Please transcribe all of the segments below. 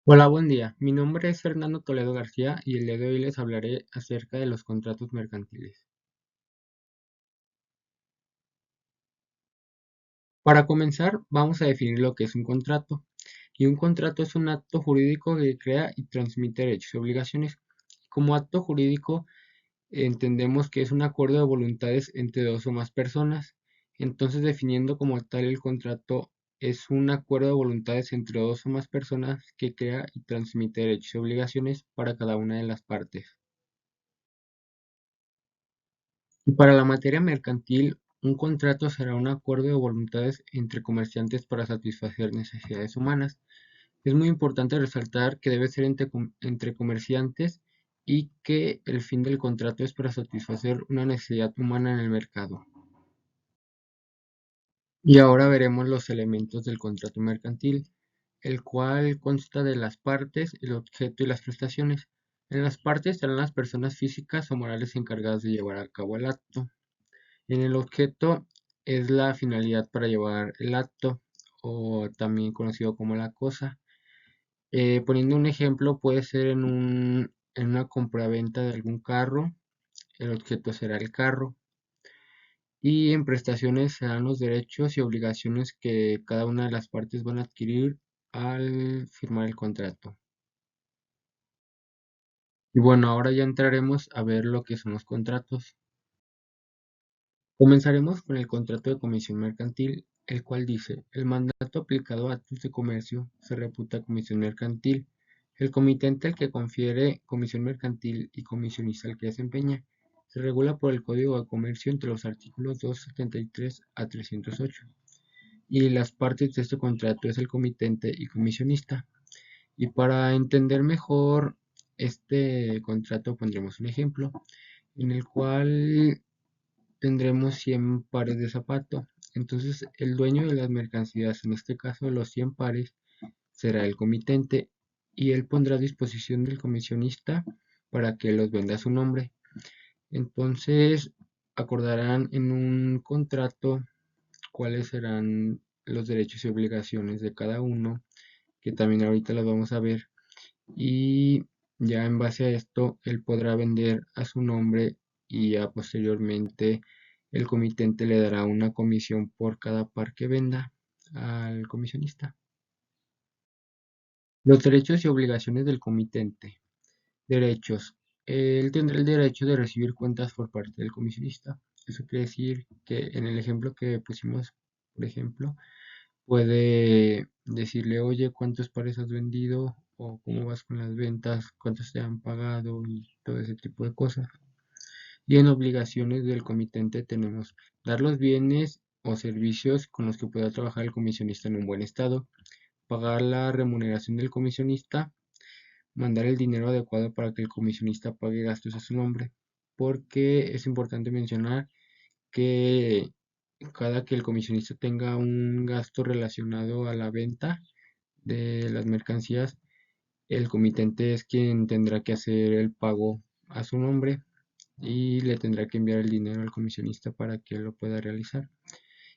Hola, buen día. Mi nombre es Fernando Toledo García y el día de hoy les hablaré acerca de los contratos mercantiles. Para comenzar, vamos a definir lo que es un contrato. Y un contrato es un acto jurídico que crea y transmite derechos y obligaciones. Como acto jurídico, entendemos que es un acuerdo de voluntades entre dos o más personas. Entonces, definiendo como tal el contrato, es un acuerdo de voluntades entre dos o más personas que crea y transmite derechos y obligaciones para cada una de las partes. Y para la materia mercantil, un contrato será un acuerdo de voluntades entre comerciantes para satisfacer necesidades humanas. Es muy importante resaltar que debe ser entre comerciantes y que el fin del contrato es para satisfacer una necesidad humana en el mercado. Y ahora veremos los elementos del contrato mercantil, el cual consta de las partes, el objeto y las prestaciones. En las partes estarán las personas físicas o morales encargadas de llevar a cabo el acto. En el objeto es la finalidad para llevar el acto, o también conocido como la cosa. Poniendo un ejemplo, puede ser en una compraventa de algún carro, el objeto será el carro. Y en prestaciones serán los derechos y obligaciones que cada una de las partes van a adquirir al firmar el contrato. Y bueno, ahora ya entraremos a ver lo que son los contratos. Comenzaremos con el contrato de comisión mercantil, el cual dice: el mandato aplicado a actos de comercio se reputa comisión mercantil. El comitente al que confiere comisión mercantil y comisionista al que desempeña se regula por el Código de Comercio entre los artículos 273 a 308. Y las partes de este contrato es el comitente y comisionista. Y para entender mejor este contrato pondremos un ejemplo en el cual tendremos 100 pares de zapato. Entonces, el dueño de las mercancías, en este caso los 100 pares, será el comitente y él pondrá a disposición del comisionista para que los venda a su nombre. Entonces, acordarán en un contrato cuáles serán los derechos y obligaciones de cada uno, que también ahorita las vamos a ver. Y ya en base a esto, él podrá vender a su nombre y ya posteriormente el comitente le dará una comisión por cada par que venda al comisionista. Los derechos y obligaciones del comitente. Derechos. Él tendrá el derecho de recibir cuentas por parte del comisionista. Eso quiere decir que en el ejemplo que pusimos, por ejemplo, puede decirle: oye, ¿cuántos pares has vendido? O cómo vas con las ventas, cuántos te han pagado y todo ese tipo de cosas. Y en obligaciones del comitente tenemos dar los bienes o servicios con los que pueda trabajar el comisionista en un buen estado, pagar la remuneración del comisionista, mandar el dinero adecuado para que el comisionista pague gastos a su nombre, porque es importante mencionar que cada que el comisionista tenga un gasto relacionado a la venta de las mercancías, el comitente es quien tendrá que hacer el pago a su nombre y le tendrá que enviar el dinero al comisionista para que lo pueda realizar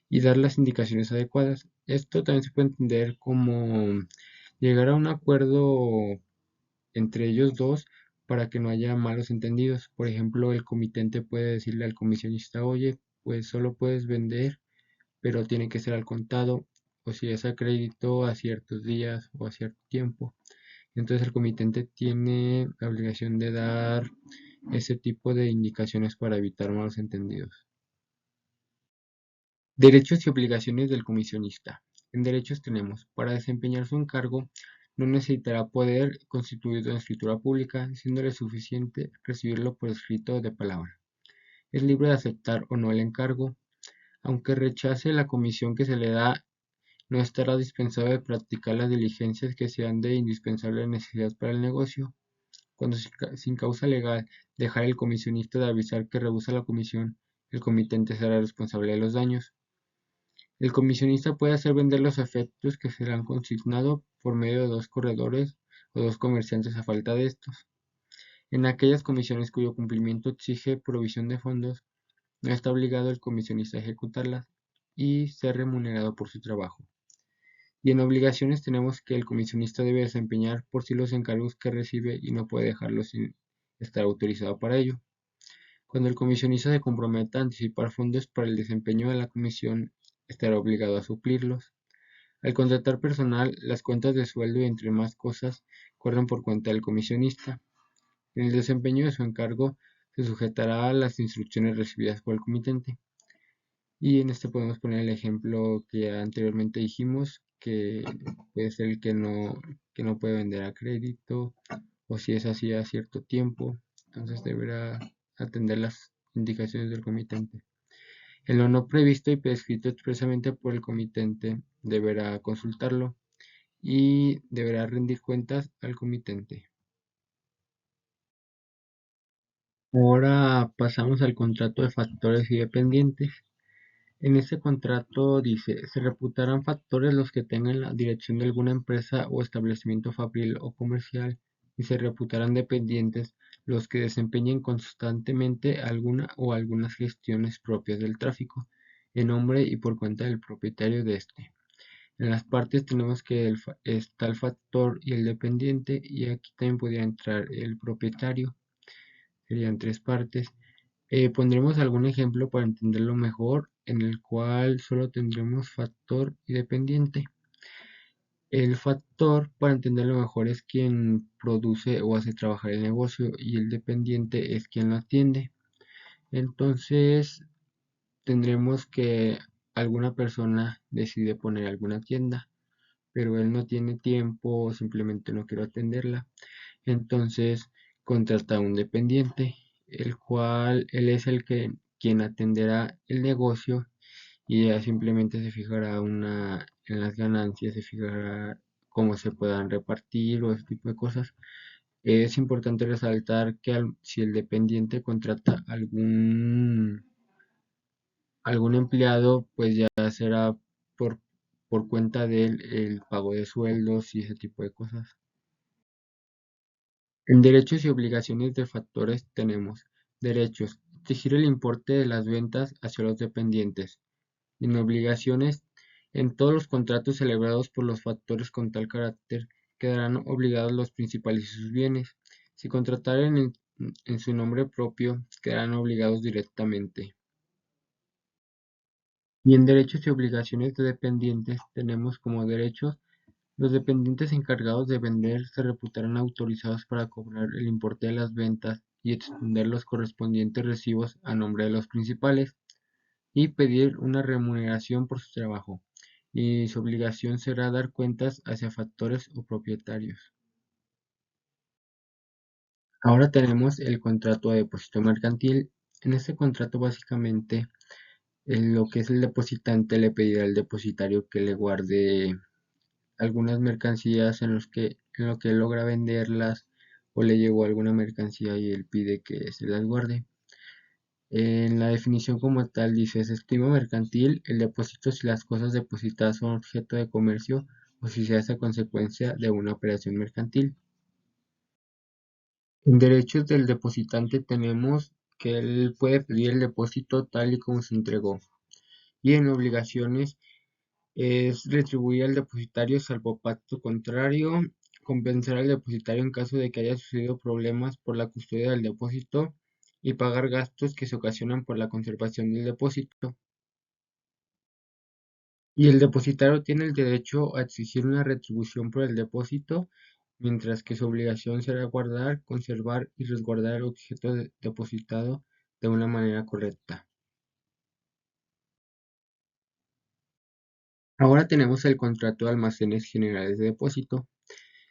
y dar las indicaciones adecuadas. Esto también se puede entender como llegar a un acuerdo entre ellos dos para que no haya malos entendidos. Por ejemplo, el comitente puede decirle al comisionista: oye, pues solo puedes vender, pero tiene que ser al contado, o si es a crédito, a ciertos días o a cierto tiempo. Entonces el comitente tiene la obligación de dar ese tipo de indicaciones para evitar malos entendidos. Derechos y obligaciones del comisionista. En derechos tenemos: para desempeñar su encargo no necesitará poder constituido en escritura pública, siéndole suficiente recibirlo por escrito o de palabra. Es libre de aceptar o no el encargo. Aunque rechace la comisión que se le da, no estará dispensado de practicar las diligencias que sean de indispensable necesidad para el negocio. Cuando sin causa legal dejare el comisionista de avisar que rehúsa la comisión, el comitente será responsable de los daños. El comisionista puede hacer vender los efectos que serán consignados por medio de dos corredores o dos comerciantes a falta de estos. En aquellas comisiones cuyo cumplimiento exige provisión de fondos, no está obligado el comisionista a ejecutarlas y ser remunerado por su trabajo. Y en obligaciones tenemos que el comisionista debe desempeñar por sí los encargos que recibe y no puede dejarlos sin estar autorizado para ello. Cuando el comisionista se comprometa a anticipar fondos para el desempeño de la comisión, estará obligado a suplirlos. Al contratar personal, las cuentas de sueldo y entre más cosas corren por cuenta del comisionista. En el desempeño de su encargo, se sujetará a las instrucciones recibidas por el comitente. Y en este podemos poner el ejemplo que anteriormente dijimos, que puede ser el que no puede vender a crédito, o si es así a cierto tiempo, entonces deberá atender las indicaciones del comitente. En lo no previsto y prescrito expresamente por el comitente, deberá consultarlo y deberá rendir cuentas al comitente. Ahora pasamos al contrato de factores y dependientes. En este contrato dice, se reputarán factores los que tengan la dirección de alguna empresa o establecimiento fabril o comercial y se reputarán dependientes los que desempeñen constantemente alguna o algunas gestiones propias del tráfico, en nombre y por cuenta del propietario de este. En las partes tenemos que está el factor y el dependiente y aquí también podría entrar el propietario. Serían tres partes. Pondremos algún ejemplo para entenderlo mejor, en el cual solo tendremos factor y dependiente. El factor, para entenderlo mejor, es quien produce o hace trabajar el negocio y el dependiente es quien lo atiende. Entonces, tendremos que alguna persona decide poner alguna tienda, pero él no tiene tiempo o simplemente no quiere atenderla. Entonces contrata a un dependiente, el cual él es quien atenderá el negocio y ya simplemente se fijará en las ganancias, se fijará cómo se puedan repartir o ese tipo de cosas. Es importante resaltar que si el dependiente contrata algún empleado, pues ya será por, por cuenta de él el pago de sueldos y ese tipo de cosas. En derechos y obligaciones de factores tenemos derechos, exigir el importe de las ventas hacia los dependientes. En obligaciones, en todos los contratos celebrados por los factores con tal carácter, quedarán obligados los principales y sus bienes. Si contrataren en su nombre propio, quedarán obligados directamente. Y en derechos y obligaciones de dependientes tenemos como derechos los dependientes encargados de vender se reputarán autorizados para cobrar el importe de las ventas y extender los correspondientes recibos a nombre de los principales y pedir una remuneración por su trabajo. Y su obligación será dar cuentas hacia factores o propietarios. Ahora tenemos el contrato de depósito mercantil. En este contrato básicamente lo que es el depositante le pedirá al depositario que le guarde algunas mercancías en lo que logra venderlas o le llegó alguna mercancía y él pide que se las guarde. En la definición como tal dice, se estima mercantil el depósito si las cosas depositadas son objeto de comercio o si se hace a consecuencia de una operación mercantil. En derechos del depositante tenemos que él puede pedir el depósito tal y como se entregó. Y en obligaciones es retribuir al depositario salvo pacto contrario, compensar al depositario en caso de que haya sucedido problemas por la custodia del depósito y pagar gastos que se ocasionan por la conservación del depósito. Y el depositario tiene el derecho a exigir una retribución por el depósito, mientras que su obligación será guardar, conservar y resguardar el objeto depositado de una manera correcta. Ahora tenemos el contrato de almacenes generales de depósito.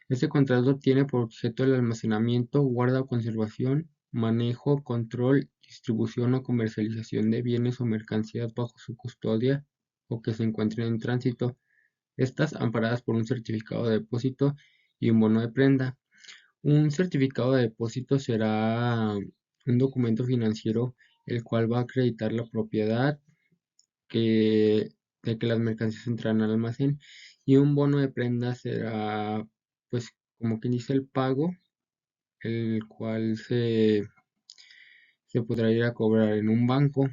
Este contrato tiene por objeto el almacenamiento, guarda o conservación, manejo, control, distribución o comercialización de bienes o mercancías bajo su custodia o que se encuentren en tránsito, estas amparadas por un certificado de depósito y un bono de prenda. Un certificado de depósito será un documento financiero el cual va a acreditar la propiedad que, de que las mercancías entrarán al almacén y un bono de prenda será pues como quien dice el pago el cual se podrá ir a cobrar en un banco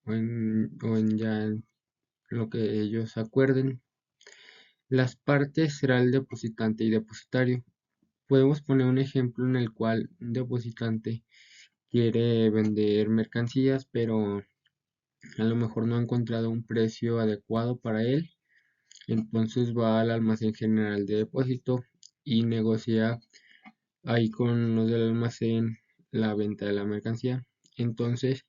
o en ya en lo que ellos acuerden. Las partes será el depositante y depositario. Podemos poner un ejemplo en el cual un depositante quiere vender mercancías, pero a lo mejor no ha encontrado un precio adecuado para él. Entonces va al almacén general de depósito y negocia ahí con los del almacén la venta de la mercancía. Entonces,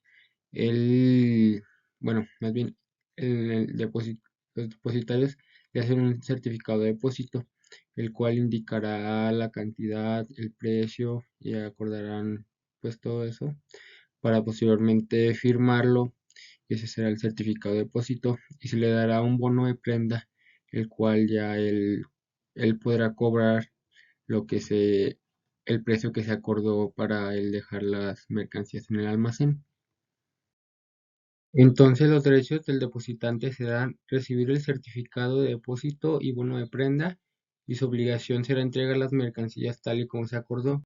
él, bueno, más bien, los depositarios le hacen un certificado de depósito, el cual indicará la cantidad, el precio y acordarán pues todo eso para posteriormente firmarlo. Ese será el certificado de depósito y se le dará un bono de prenda, el cual ya él podrá cobrar lo que el precio que se acordó para el dejar las mercancías en el almacén. Entonces los derechos del depositante serán recibir el certificado de depósito y bono de prenda, y su obligación será entregar las mercancías tal y como se acordó.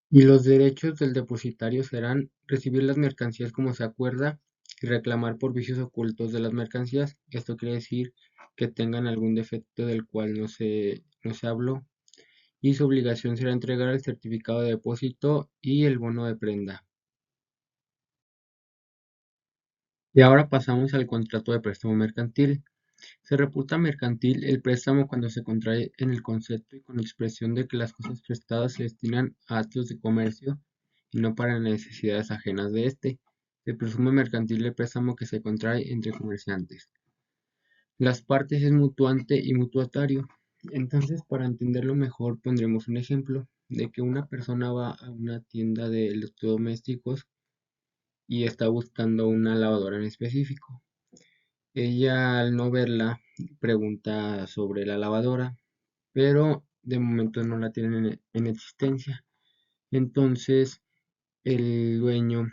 Y los derechos del depositario serán recibir las mercancías como se acuerda y reclamar por vicios ocultos de las mercancías. Esto quiere decir que tengan algún defecto del cual no se habló. Y su obligación será entregar el certificado de depósito y el bono de prenda. Y ahora pasamos al contrato de préstamo mercantil. Se reputa mercantil el préstamo cuando se contrae en el concepto y con expresión de que las cosas prestadas se destinan a actos de comercio y no para necesidades ajenas de éste. Se presume mercantil el préstamo que se contrae entre comerciantes. Las partes es mutuante y mutuatario. Entonces, para entenderlo mejor, pondremos un ejemplo de que una persona va a una tienda de electrodomésticos y está buscando una lavadora en específico. Ella, al no verla, pregunta sobre la lavadora, pero de momento no la tienen en existencia. Entonces, el dueño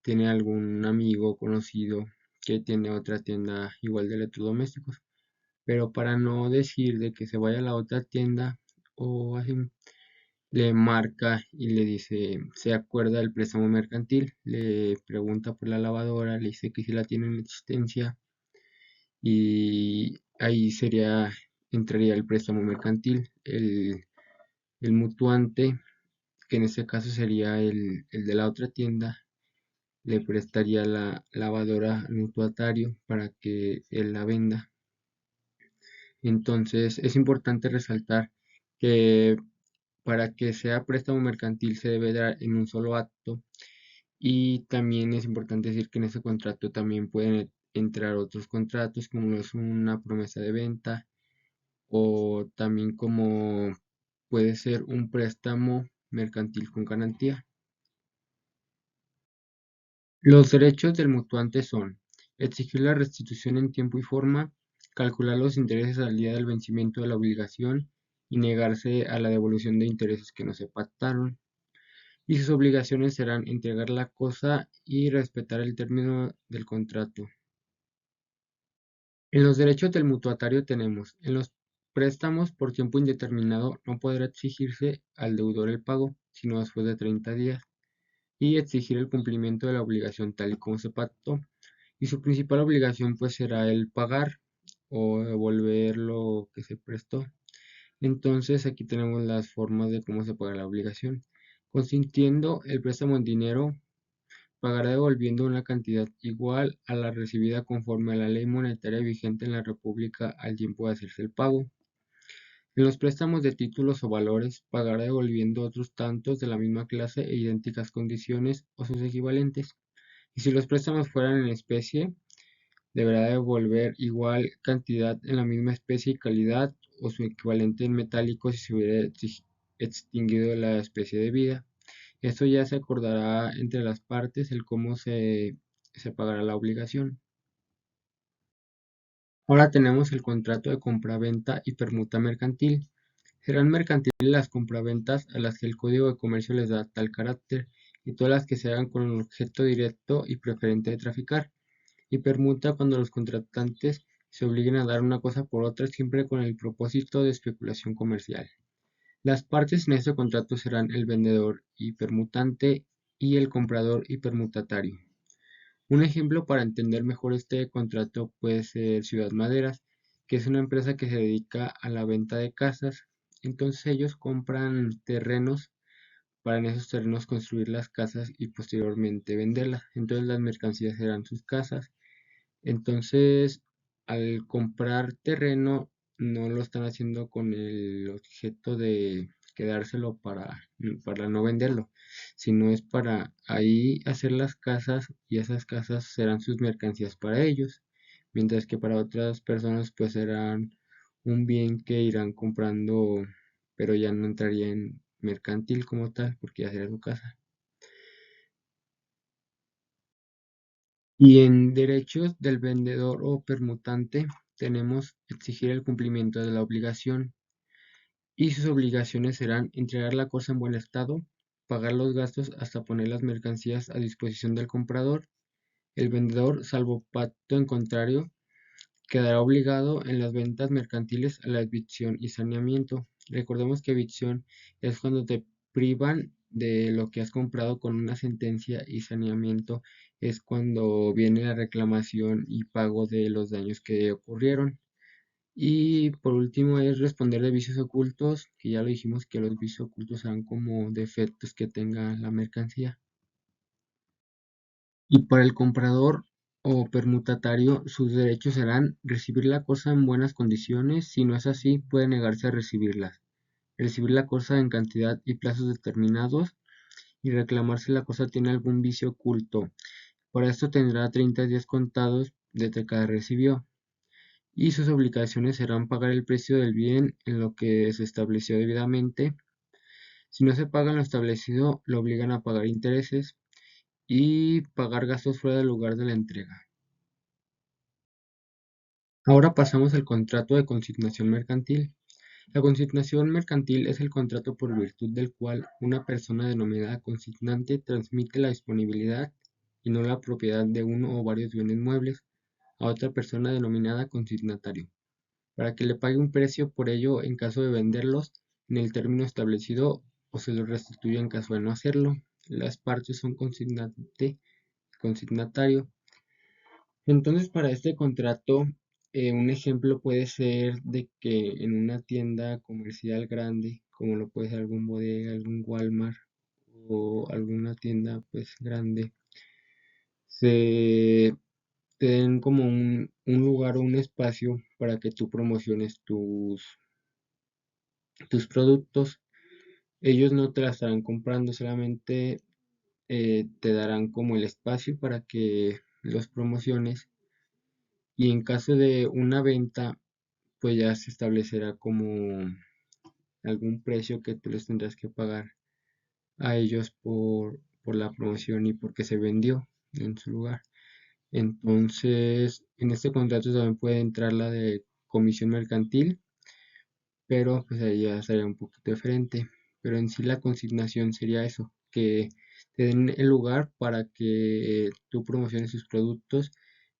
tiene algún amigo conocido que tiene otra tienda igual de electrodomésticos, pero para no decir de que se vaya a la otra tienda o así, le marca y le dice, ¿se acuerda del préstamo mercantil? Le pregunta por la lavadora, le dice que si la tiene en existencia y ahí entraría el préstamo mercantil. El mutuante, que en este caso sería el de la otra tienda, le prestaría la lavadora al mutuatario para que él la venda. Entonces es importante resaltar que para que sea préstamo mercantil se debe dar en un solo acto, y también es importante decir que en ese contrato también pueden entrar otros contratos como es una promesa de venta o también como puede ser un préstamo mercantil con garantía. Los derechos del mutuante son exigir la restitución en tiempo y forma, calcular los intereses al día del vencimiento de la obligación y negarse a la devolución de intereses que no se pactaron. Y sus obligaciones serán entregar la cosa y respetar el término del contrato. En los derechos del mutuatario tenemos, en los préstamos por tiempo indeterminado no podrá exigirse al deudor el pago, sino después de 30 días, y exigir el cumplimiento de la obligación tal y como se pactó. Y su principal obligación pues será el pagar o devolver lo que se prestó. Entonces aquí tenemos las formas de cómo se paga la obligación. Consintiendo el préstamo en dinero, pagará devolviendo una cantidad igual a la recibida conforme a la ley monetaria vigente en la República al tiempo de hacerse el pago. En los préstamos de títulos o valores, pagará devolviendo otros tantos de la misma clase e idénticas condiciones o sus equivalentes. Y si los préstamos fueran en especie, deberá devolver igual cantidad en la misma especie y calidad o su equivalente en metálico si se hubiera extinguido la especie de vida. Esto ya se acordará entre las partes el cómo se pagará la obligación. Ahora tenemos el contrato de compraventa y permuta mercantil. Serán mercantiles las compraventas a las que el Código de Comercio les da tal carácter y todas las que se hagan con el objeto directo y preferente de traficar. Y permuta cuando los contratantes se obliguen a dar una cosa por otra siempre con el propósito de especulación comercial. Las partes en este contrato serán el vendedor y permutante y el comprador y permutatario. Un ejemplo para entender mejor este contrato puede ser Ciudad Maderas, que es una empresa que se dedica a la venta de casas. Entonces ellos compran terrenos para en esos terrenos construir las casas y posteriormente venderlas. Entonces las mercancías serán sus casas. Entonces, al comprar terreno, no lo están haciendo con el objeto de quedárselo para no venderlo, sino es para ahí hacer las casas y esas casas serán sus mercancías para ellos, mientras que para otras personas pues serán un bien que irán comprando, pero ya no entraría en mercantil como tal, porque ya será su casa. Y en derechos del vendedor o permutante tenemos exigir el cumplimiento de la obligación y sus obligaciones serán entregar la cosa en buen estado, pagar los gastos hasta poner las mercancías a disposición del comprador. El vendedor, salvo pacto en contrario, quedará obligado en las ventas mercantiles a la evicción y saneamiento. Recordemos que evicción es cuando te privan de lo que has comprado con una sentencia y saneamiento es cuando viene la reclamación y pago de los daños que ocurrieron. Y por último es responder de vicios ocultos, que ya lo dijimos que los vicios ocultos serán como defectos que tenga la mercancía. Y para el comprador o permutatario, sus derechos serán recibir la cosa en buenas condiciones, si no es así, puede negarse a recibirlas, recibir la cosa en cantidad y plazos determinados y reclamar si la cosa tiene algún vicio oculto. Para esto tendrá 30 días contados desde que la recibió. Y sus obligaciones serán pagar el precio del bien en lo que se estableció debidamente. Si no se paga en lo establecido, lo obligan a pagar intereses y pagar gastos fuera del lugar de la entrega. Ahora pasamos al contrato de consignación mercantil. La consignación mercantil es el contrato por virtud del cual una persona denominada consignante transmite la disponibilidad y no la propiedad de uno o varios bienes muebles a otra persona denominada consignatario, para que le pague un precio por ello en caso de venderlos en el término establecido o se los restituya en caso de no hacerlo. Las partes son consignante y consignatario. Entonces, para este contrato, un ejemplo puede ser de que en una tienda comercial grande, como lo puede ser algún bodega, algún Walmart o alguna tienda pues grande, se te den como un lugar o un espacio para que tú promociones tus productos. Ellos no te la estarán comprando, solamente te darán como el espacio para que los promociones y en caso de una venta pues ya se establecerá como algún precio que tú les tendrás que pagar a ellos por la promoción y porque se vendió en su lugar. Entonces, en este contrato también puede entrar la de comisión mercantil, pero pues ahí ya sería un poquito diferente. Pero en sí la consignación sería eso, que te den el lugar para que tú promociones sus productos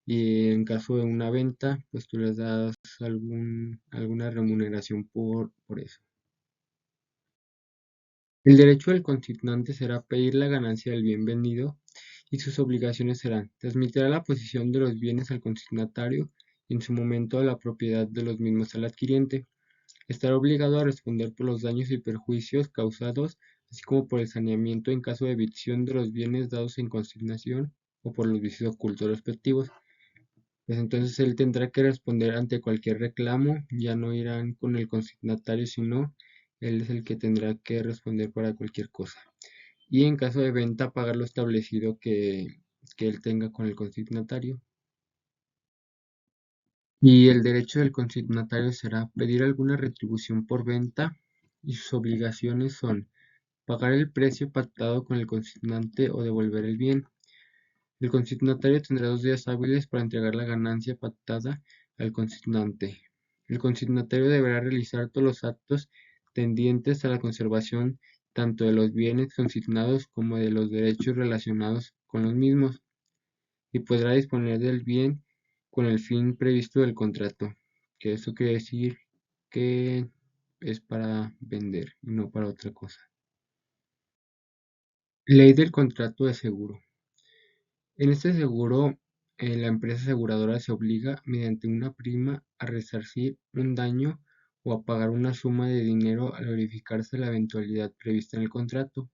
y en caso de una venta, pues tú les das alguna remuneración por eso. El derecho del consignante será pedir la ganancia del bien vendido y sus obligaciones serán transmitir la posición de los bienes al consignatario y en su momento la propiedad de los mismos al adquiriente. Estará obligado a responder por los daños y perjuicios causados, así como por el saneamiento en caso de evicción de los bienes dados en consignación o por los vicios ocultos respectivos. Pues entonces él tendrá que responder ante cualquier reclamo, ya no irán con el consignatario, sino él es el que tendrá que responder para cualquier cosa. Y en caso de venta, pagar lo establecido que él tenga con el consignatario. Y el derecho del consignatario será pedir alguna retribución por venta y sus obligaciones son pagar el precio pactado con el consignante o devolver el bien. El consignatario tendrá 2 días hábiles para entregar la ganancia pactada al consignante. El consignatario deberá realizar todos los actos tendientes a la conservación tanto de los bienes consignados como de los derechos relacionados con los mismos y podrá disponer del bien con el fin previsto del contrato, que esto quiere decir que es para vender y no para otra cosa. Ley del contrato de seguro. En este seguro, la empresa aseguradora se obliga mediante una prima a resarcir un daño o a pagar una suma de dinero al verificarse la eventualidad prevista en el contrato.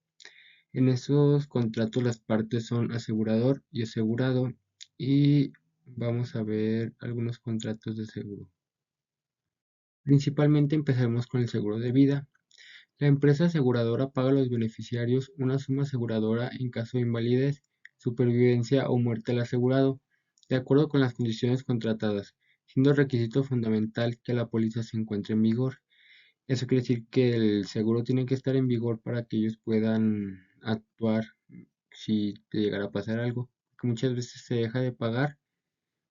En esos contratos las partes son asegurador y asegurado y vamos a ver algunos contratos de seguro. Principalmente empezaremos con el seguro de vida. La empresa aseguradora paga a los beneficiarios una suma aseguradora en caso de invalidez, supervivencia o muerte del asegurado, de acuerdo con las condiciones contratadas, siendo requisito fundamental que la póliza se encuentre en vigor. Eso quiere decir que el seguro tiene que estar en vigor para que ellos puedan actuar si te llegara a pasar algo. Que muchas veces se deja de pagar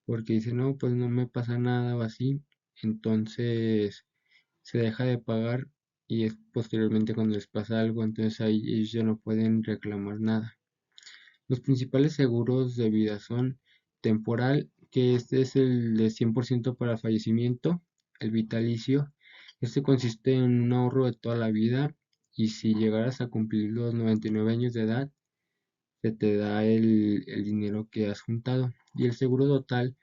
porque dice, no, pues no me pasa nada o así. Entonces se deja de pagar y es posteriormente cuando les pasa algo, entonces ahí ellos ya no pueden reclamar nada. Los principales seguros de vida son temporal, que este es el de 100% para fallecimiento, el vitalicio. Este consiste en un ahorro de toda la vida y si llegaras a cumplir los 99 años de edad, se te da el dinero que has juntado. Y el seguro total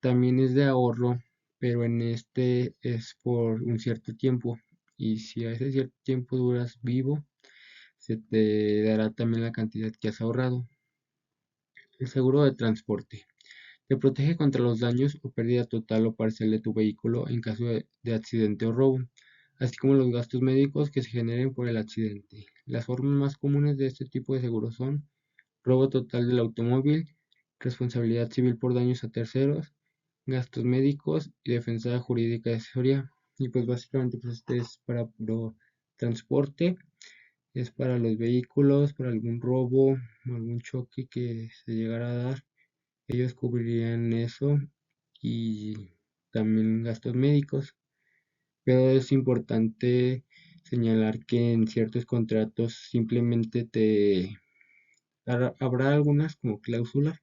también es de ahorro, pero en este es por un cierto tiempo. Y si a ese cierto tiempo duras vivo, se te dará también la cantidad que has ahorrado. El seguro de transporte. Te protege contra los daños o pérdida total o parcial de tu vehículo en caso de accidente o robo, así como los gastos médicos que se generen por el accidente. Las formas más comunes de este tipo de seguro son robo total del automóvil, responsabilidad civil por daños a terceros, gastos médicos y defensa jurídica de asesoría. Y pues básicamente pues este es para puro transporte, es para los vehículos, para algún robo, algún choque que se llegara a dar. Ellos cubrirían eso y también gastos médicos. Pero es importante señalar que en ciertos contratos simplemente habrá algunas como cláusulas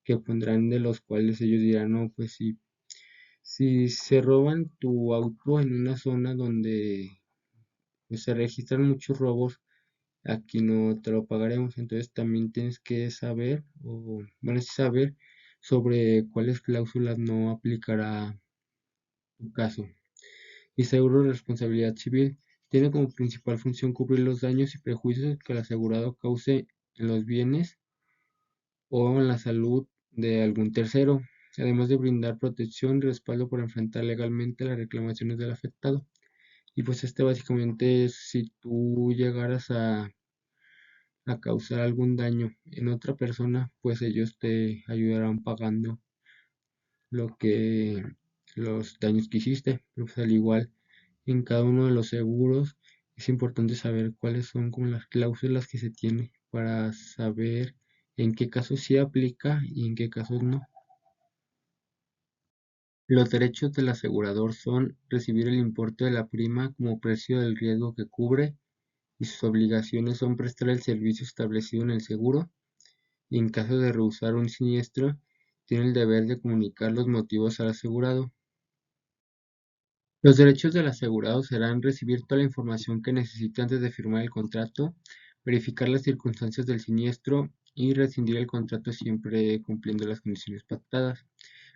que pondrán de los cuales ellos dirán, no, pues si se roban tu auto en una zona donde pues, se registran muchos robos, aquí no te lo pagaremos. Entonces también tienes que saber, o bueno, sí saber sobre cuáles cláusulas no aplicará tu caso. Y seguro de responsabilidad civil tiene como principal función cubrir los daños y prejuicios que el asegurado cause en los bienes o en la salud de algún tercero, además de brindar protección y respaldo para enfrentar legalmente las reclamaciones del afectado. Y pues este básicamente es si tú llegaras a causar algún daño en otra persona, pues ellos te ayudarán pagando lo que los daños que hiciste. Pero pues al igual en cada uno de los seguros es importante saber cuáles son como las cláusulas que se tiene para saber en qué casos sí aplica y en qué casos no. Los derechos del asegurador son recibir el importe de la prima como precio del riesgo que cubre y sus obligaciones son prestar el servicio establecido en el seguro y en caso de rehusar un siniestro, tiene el deber de comunicar los motivos al asegurado. Los derechos del asegurado serán recibir toda la información que necesite antes de firmar el contrato, verificar las circunstancias del siniestro y rescindir el contrato siempre cumpliendo las condiciones pactadas,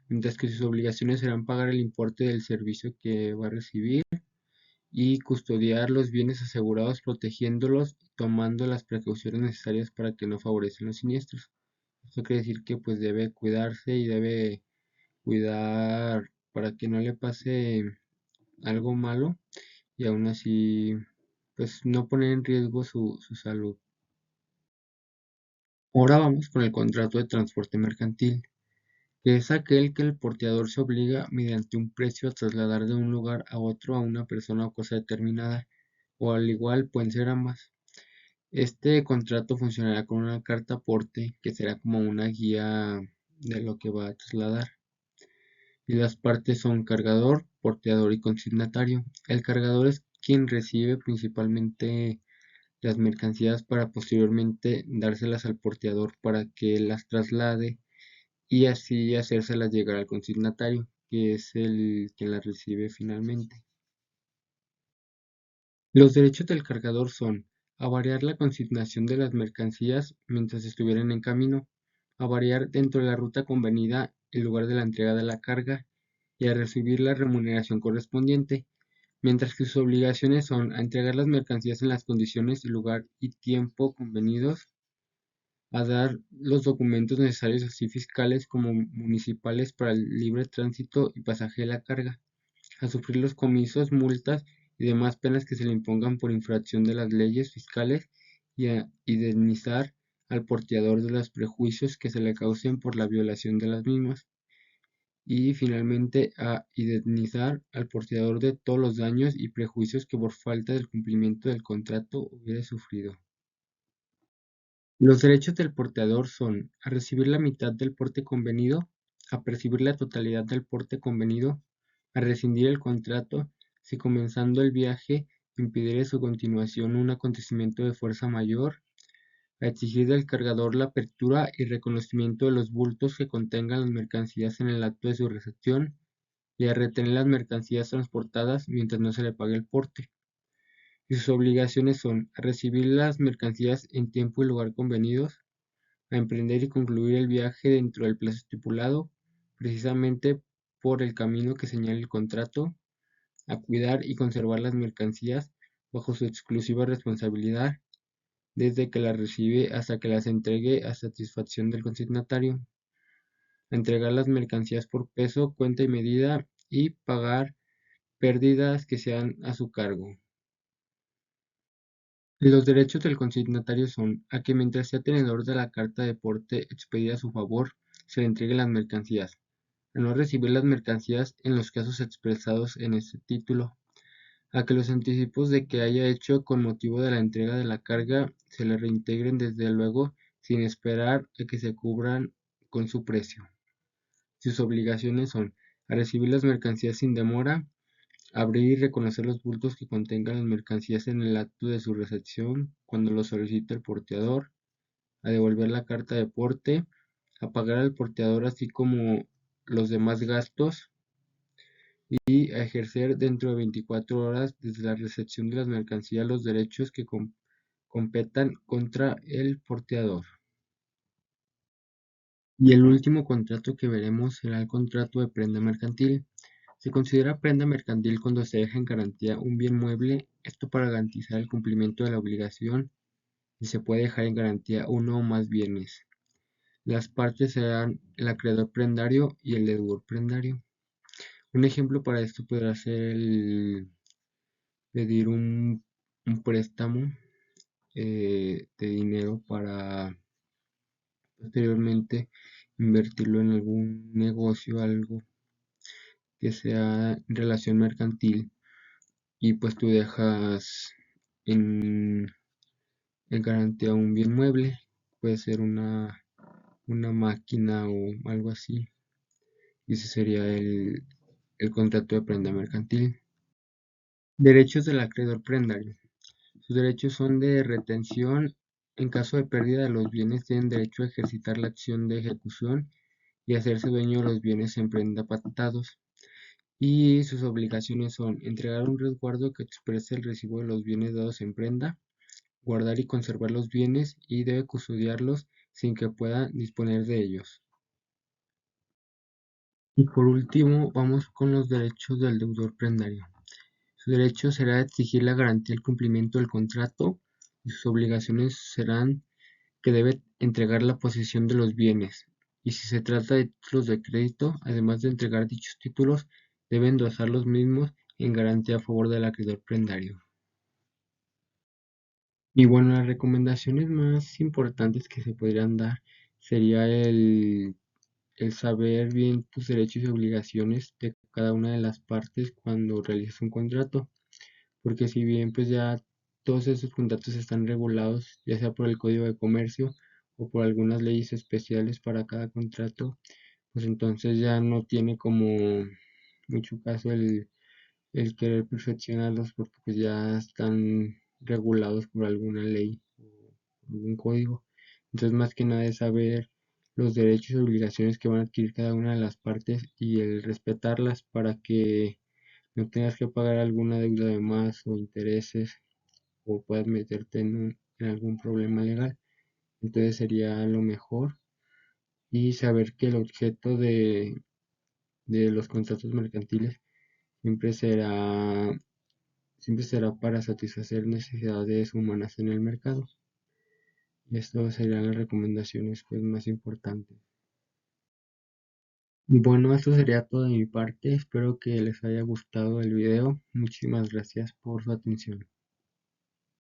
mientras que sus obligaciones serán pagar el importe del servicio que va a recibir y custodiar los bienes asegurados protegiéndolos y tomando las precauciones necesarias para que no favorecen los siniestros. Esto quiere decir que pues debe cuidarse y debe cuidar para que no le pase algo malo y aún así pues no poner en riesgo su salud. Ahora vamos con el contrato de transporte mercantil, que es aquel que el porteador se obliga mediante un precio a trasladar de un lugar a otro a una persona o cosa determinada, o al igual pueden ser ambas. Este contrato funcionará con una carta aporte que será como una guía de lo que va a trasladar. Y las partes son cargador, porteador y consignatario. El cargador es quien recibe principalmente las mercancías para posteriormente dárselas al porteador para que las traslade y así hacérselas llegar al consignatario, que es el que las recibe finalmente. Los derechos del cargador son avariar la consignación de las mercancías mientras estuvieran en camino, a variar dentro de la ruta convenida el lugar de la entrega de la carga y a recibir la remuneración correspondiente, mientras que sus obligaciones son a entregar las mercancías en las condiciones, lugar y tiempo convenidos, a dar los documentos necesarios así fiscales como municipales para el libre tránsito y pasaje de la carga, a sufrir los comisos, multas y demás penas que se le impongan por infracción de las leyes fiscales y a indemnizar al porteador de los prejuicios que se le causen por la violación de las mismas y finalmente a indemnizar al porteador de todos los daños y prejuicios que por falta del cumplimiento del contrato hubiere sufrido. Los derechos del porteador son a recibir la mitad del porte convenido, a percibir la totalidad del porte convenido, a rescindir el contrato si comenzando el viaje impidiere su continuación un acontecimiento de fuerza mayor, a exigir del cargador la apertura y reconocimiento de los bultos que contengan las mercancías en el acto de su recepción y a retener las mercancías transportadas mientras no se le pague el porte. Y sus obligaciones son a recibir las mercancías en tiempo y lugar convenidos, a emprender y concluir el viaje dentro del plazo estipulado, precisamente por el camino que señala el contrato, a cuidar y conservar las mercancías bajo su exclusiva responsabilidad, desde que las recibe hasta que las entregue a satisfacción del consignatario, a entregar las mercancías por peso, cuenta y medida y pagar pérdidas que sean a su cargo. Los derechos del consignatario son a que mientras sea tenedor de la carta de porte expedida a su favor, se le entreguen las mercancías, a no recibir las mercancías en los casos expresados en este título, a que los anticipos de que haya hecho con motivo de la entrega de la carga se le reintegren desde luego sin esperar a que se cubran con su precio. Sus obligaciones son a recibir las mercancías sin demora, abrir y reconocer los bultos que contengan las mercancías en el acto de su recepción cuando lo solicite el porteador, a devolver la carta de porte, a pagar al porteador así como los demás gastos y a ejercer dentro de 24 horas desde la recepción de las mercancías los derechos que competan contra el porteador. Y el último contrato que veremos será el contrato de prenda mercantil. Se considera prenda mercantil cuando se deja en garantía un bien mueble, esto para garantizar el cumplimiento de la obligación y se puede dejar en garantía uno o más bienes. Las partes serán el acreedor prendario y el deudor prendario. Un ejemplo para esto podrá ser el pedir un préstamo de dinero para posteriormente invertirlo en algún negocio, algo que sea en relación mercantil y pues tú dejas en, en garantía un bien mueble, puede ser una máquina o algo así, y ese sería el contrato de prenda mercantil. Derechos del acreedor prendario. Sus derechos son de retención. En caso de pérdida de los bienes, tienen derecho a ejercitar la acción de ejecución y hacerse dueño de los bienes en prenda pactados. Y sus obligaciones son entregar un resguardo que exprese el recibo de los bienes dados en prenda, guardar y conservar los bienes y debe custodiarlos sin que pueda disponer de ellos. Y por último, vamos con los derechos del deudor prendario. Su derecho será exigir la garantía del cumplimiento del contrato y sus obligaciones serán que debe entregar la posesión de los bienes, y si se trata de títulos de crédito, además de entregar dichos títulos, debe endosar los mismos en garantía a favor del acreedor prendario. Y bueno, las recomendaciones más importantes que se podrían dar sería el saber bien tus derechos y obligaciones de cada una de las partes cuando realizas un contrato, porque si bien pues ya todos esos contratos están regulados, ya sea por el Código de Comercio o por algunas leyes especiales para cada contrato, pues entonces ya no tiene como mucho caso el querer perfeccionarlos porque pues ya están regulados por alguna ley o algún código. Entonces más que nada es saber los derechos y obligaciones que van a adquirir cada una de las partes y el respetarlas para que no tengas que pagar alguna deuda de más o intereses o puedas meterte en algún problema legal. Entonces sería lo mejor y saber que el objeto de los contratos mercantiles siempre será, siempre será para satisfacer necesidades humanas en el mercado. Y estas serían las recomendaciones pues, más importantes. Bueno, esto sería todo de mi parte. Espero que les haya gustado el video. Muchísimas gracias por su atención.